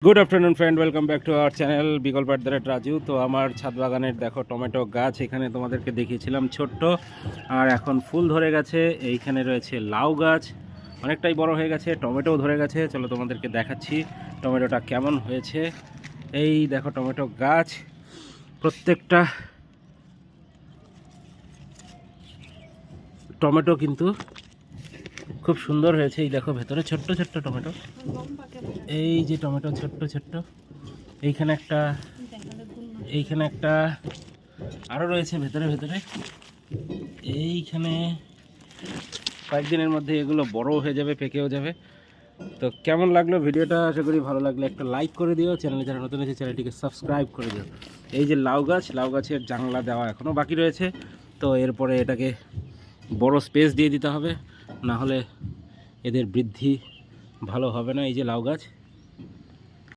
Good afternoon friend, welcome back to our channel বিকল্প at the rate Raju. তো আমার ছাদ বাগানের দেখো টমেটো গাছ, এখানে তোমাদেরকে দেখিয়েছিলাম ছোট্ট, আর এখন ফুল ধরে গেছে। এইখানে রয়েছে লাউ গাছ, অনেকটাই বড় হয়ে গেছে, টমেটোও ধরে গেছে। চলো তোমাদেরকে দেখাচ্ছি টমেটোটা কেমন হয়েছে। এই দেখো টমেটো গাছ, প্রত্যেকটা টমেটো কিন্তু খুব সুন্দর হয়েছে। এই দেখো ভেতরে ছোট্ট ছোট্ট টমেটো, এই যে টমেটো ছোট্ট ছোট্ট, এইখানে একটা, এইখানে একটা, আরও রয়েছে ভেতরে ভেতরে। এইখানে কয়েকদিনের মধ্যে এগুলো বড় হয়ে যাবে, পেকেও যাবে। তো কেমন লাগলো ভিডিওটা? আশা করি ভালো লাগলে একটা লাইক করে দিও, চ্যানেলে যারা নতুন আছে চ্যানেলটিকে সাবস্ক্রাইব করে দিও। এই যে লাউ গাছ, লাউ গাছের জাংলা দেওয়া এখনও বাকি রয়েছে। তো এরপরে এটাকে বড় স্পেস দিয়ে দিতে হবে, না হলে এদের বৃদ্ধি ভালো হবে না। এই যে লাউ গাছ,